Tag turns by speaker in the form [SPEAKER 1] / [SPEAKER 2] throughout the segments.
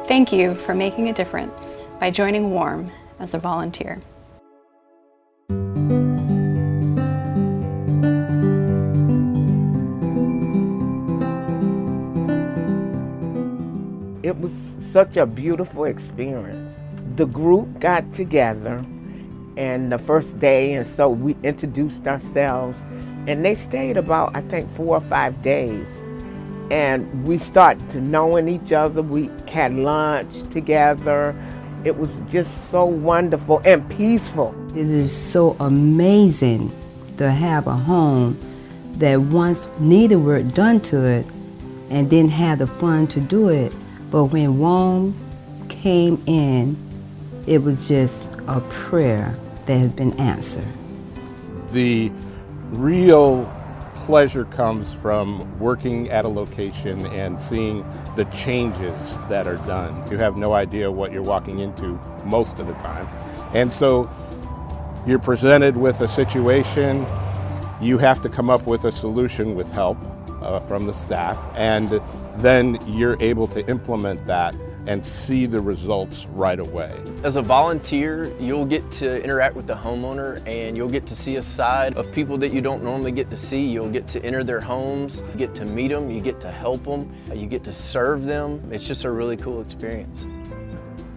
[SPEAKER 1] Thank you for making a difference by joining WARM as a volunteer.
[SPEAKER 2] It was such a beautiful experience. The group got together and the first day, and so we introduced ourselves, and they stayed about, I think, 4 or 5 days. And we started to knowing each other. We had lunch together. It was just so wonderful and peaceful.
[SPEAKER 3] It is so amazing to have a home that once needed work done to it and didn't have the fund to do it. But when WARM came in, it was just a prayer that has been answered.
[SPEAKER 4] The real pleasure comes from working at a location and seeing the changes that are done. You have no idea what you're walking into most of the time. And so you're presented with a situation, you have to come up with a solution with help from the staff, and then you're able to implement that and see the results right away.
[SPEAKER 5] As a volunteer, you'll get to interact with the homeowner and you'll get to see a side of people that you don't normally get to see. You'll get to enter their homes, you get to meet them, you get to help them, you get to serve them. It's just a really cool experience.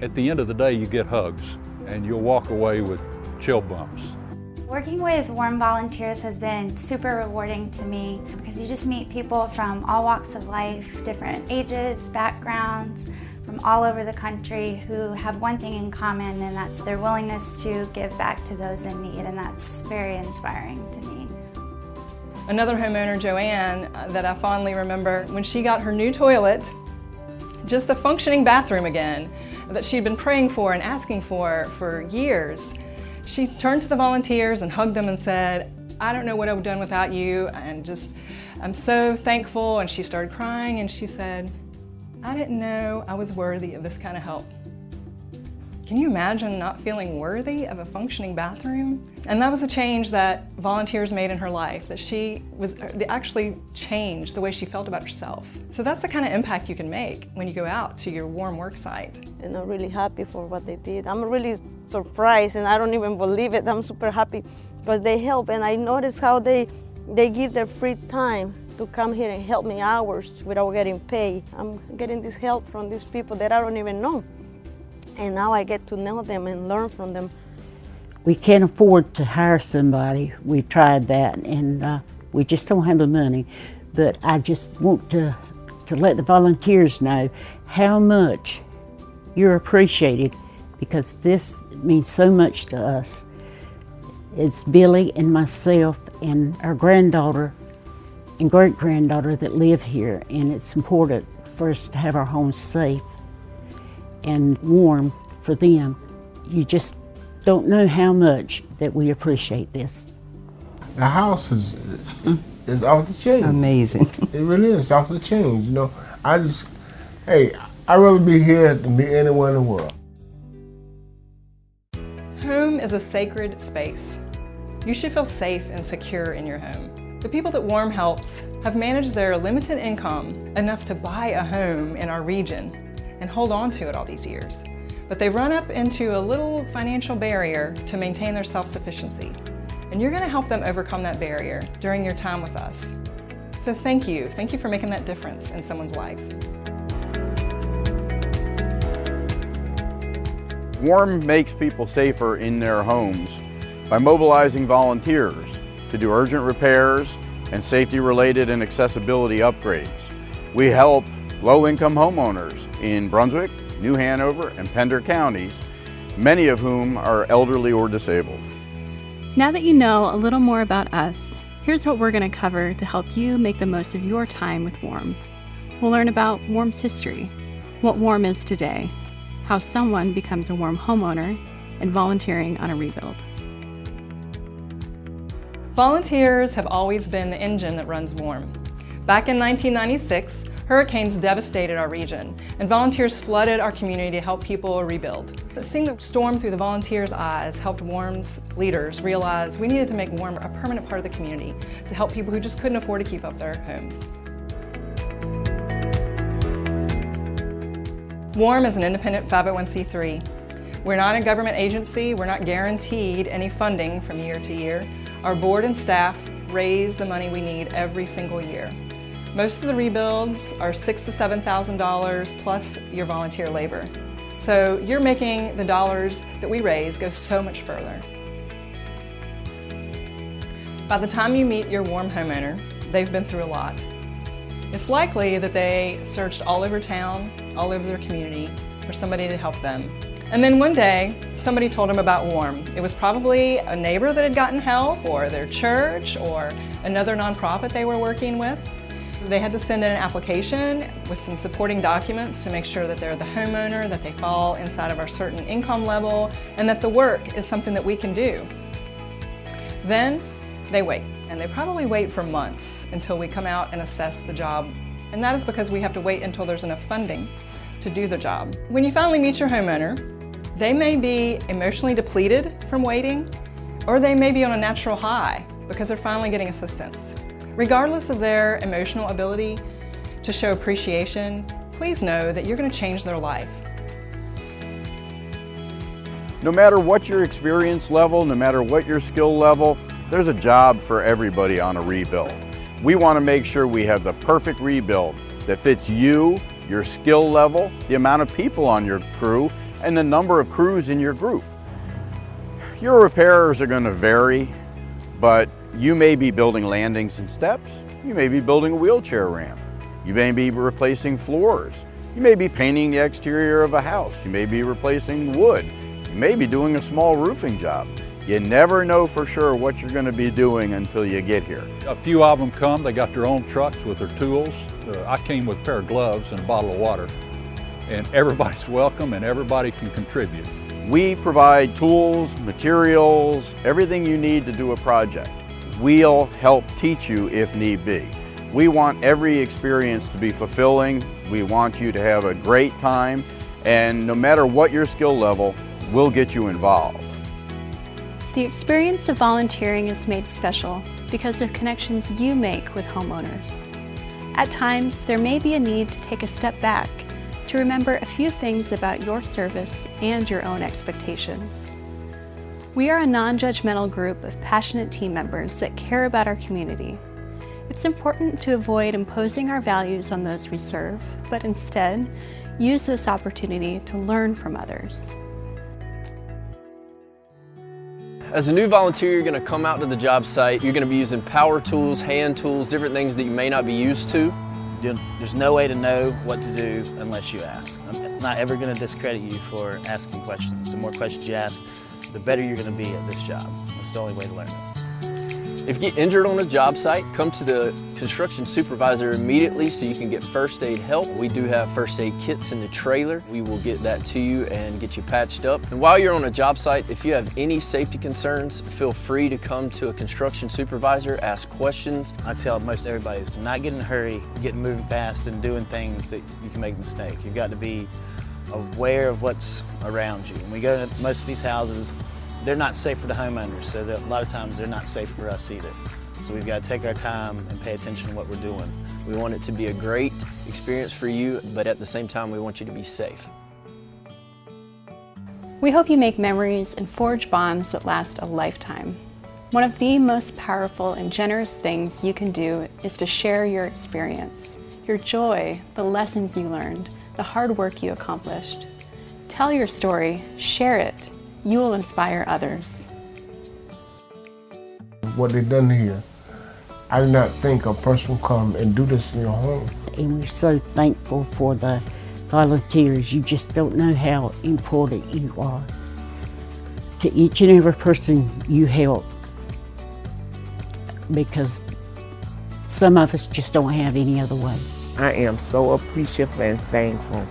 [SPEAKER 6] At the end of the day, you get hugs and you'll walk away with chill bumps.
[SPEAKER 7] Working with WARM volunteers has been super rewarding to me because you just meet people from all walks of life, different ages, backgrounds, from all over the country who have one thing in common, and that's their willingness to give back to those in need, and that's very inspiring to me.
[SPEAKER 8] Another homeowner, Joanne, that I fondly remember, when she got her new toilet, just a functioning bathroom again, that she'd been praying for and asking for years. She turned to the volunteers and hugged them and said, "I don't know what I would have done without you, and just, I'm so thankful." And she started crying and she said, "I didn't know I was worthy of this kind of help." Can you imagine not feeling worthy of a functioning bathroom? And that was a change that volunteers made in her life, that they actually changed the way she felt about herself. So that's the kind of impact you can make when you go out to your WARM work site.
[SPEAKER 9] And I'm really happy for what they did. I'm really surprised, and I don't even believe it. I'm super happy because they help, and I notice how they give their free time to come here and help me hours without getting paid. I'm getting this help from these people that I don't even know. And now I get to know them and learn from them.
[SPEAKER 10] We can't afford to hire somebody. We've tried that, and we just don't have the money. But I just want to let the volunteers know how much you're appreciated, because this means so much to us. It's Billy and myself and our granddaughter and great-granddaughter that live here, and it's important for us to have our homes safe and warm for them. You just don't know how much that we appreciate this.
[SPEAKER 11] The house is off the chain.
[SPEAKER 3] Amazing.
[SPEAKER 11] It really is off the chain. You know, I'd rather be here than be anywhere in the world.
[SPEAKER 8] Home is a sacred space. You should feel safe and secure in your home. The people that WARM helps have managed their limited income enough to buy a home in our region and hold on to it all these years. But they've run up into a little financial barrier to maintain their self-sufficiency. And you're gonna help them overcome that barrier during your time with us. So thank you. Thank you for making that difference in someone's life.
[SPEAKER 12] WARM makes people safer in their homes by mobilizing volunteers to do urgent repairs and safety-related and accessibility upgrades. We help low-income homeowners in Brunswick, New Hanover, and Pender counties, many of whom are elderly or disabled.
[SPEAKER 1] Now that you know a little more about us, here's what we're going to cover to help you make the most of your time with WARM. We'll learn about WARM's history, what WARM is today, how someone becomes a WARM homeowner, and volunteering on a rebuild.
[SPEAKER 8] Volunteers have always been the engine that runs WARM. Back in 1996, hurricanes devastated our region, and volunteers flooded our community to help people rebuild. Seeing the storm through the volunteers' eyes helped WARM's leaders realize we needed to make WARM a permanent part of the community to help people who just couldn't afford to keep up their homes. WARM is an independent 501c3. We're not a government agency. We're not guaranteed any funding from year to year. Our board and staff raise the money we need every single year. Most of the rebuilds are $6,000 to $7,000 plus your volunteer labor. So you're making the dollars that we raise go so much further. By the time you meet your WARM homeowner, they've been through a lot. It's likely that they searched all over town, all over their community, for somebody to help them. And then one day, somebody told them about WARM. It was probably a neighbor that had gotten help, or their church, or another nonprofit they were working with. They had to send in an application with some supporting documents to make sure that they're the homeowner, that they fall inside of our certain income level, and that the work is something that we can do. Then they wait, and they probably wait for months until we come out and assess the job. And that is because we have to wait until there's enough funding to do the job. When you finally meet your homeowner, they may be emotionally depleted from waiting, or they may be on a natural high because they're finally getting assistance. Regardless of their emotional ability to show appreciation, please know that you're going to change their life.
[SPEAKER 12] No matter what your experience level, no matter what your skill level, there's a job for everybody on a rebuild. We want to make sure we have the perfect rebuild that fits you, your skill level, the amount of people on your crew, and the number of crews in your group. Your repairers are going to vary, but you may be building landings and steps. You may be building a wheelchair ramp. You may be replacing floors. You may be painting the exterior of a house. You may be replacing wood. You may be doing a small roofing job. You never know for sure what you're going to be doing until you get here.
[SPEAKER 6] A few of them come, they got their own trucks with their tools. I came with a pair of gloves and a bottle of water. And everybody's welcome and everybody can contribute.
[SPEAKER 12] We provide tools, materials, everything you need to do a project. We'll help teach you if need be. We want every experience to be fulfilling. We want you to have a great time, and no matter what your skill level, we'll get you involved.
[SPEAKER 1] The experience of volunteering is made special because of connections you make with homeowners. At times, there may be a need to take a step back to remember a few things about your service and your own expectations. We are a non-judgmental group of passionate team members that care about our community. It's important to avoid imposing our values on those we serve, but instead, use this opportunity to learn from others.
[SPEAKER 5] As a new volunteer, you're going to come out to the job site. You're going to be using power tools, hand tools, different things that you may not be used to.
[SPEAKER 13] There's no way to know what to do unless you ask. I'm not ever going to discredit you for asking questions. The more questions you ask, the better you're going to be at this job. That's the only way to learn it.
[SPEAKER 5] If you get injured on a job site, come to the construction supervisor immediately so you can get first aid help. We do have first aid kits in the trailer. We will get that to you and get you patched up. And while you're on a job site, if you have any safety concerns, feel free to come to a construction supervisor, ask questions.
[SPEAKER 13] I tell most everybody is to not get in a hurry, get moving fast and doing things that you can make a mistake. You've got to be aware of what's around you. When we go to most of these houses, they're not safe for the homeowners, so a lot of times they're not safe for us either. So we've got to take our time and pay attention to what we're doing.
[SPEAKER 5] We want it to be a great experience for you, but at the same time, we want you to be safe.
[SPEAKER 1] We hope you make memories and forge bonds that last a lifetime. One of the most powerful and generous things you can do is to share your experience, your joy, the lessons you learned, the hard work you accomplished. Tell your story, share it. You will inspire others.
[SPEAKER 11] What they done here, I did not think a person would come and do this in your home.
[SPEAKER 10] And we're so thankful for the volunteers. You just don't know how important you are to each and every person you help, because some of us just don't have any other way.
[SPEAKER 2] I am so appreciative and thankful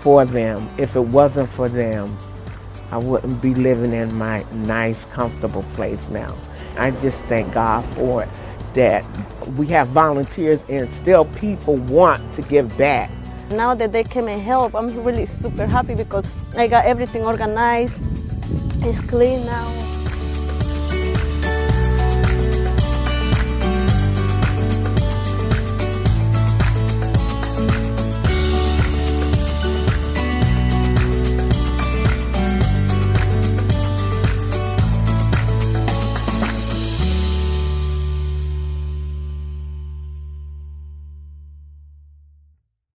[SPEAKER 2] for them. If it wasn't for them, I wouldn't be living in my nice, comfortable place now. I just thank God for it, that we have volunteers and still people want to give back.
[SPEAKER 9] Now that they came and help, I'm really super happy because I got everything organized. It's clean now.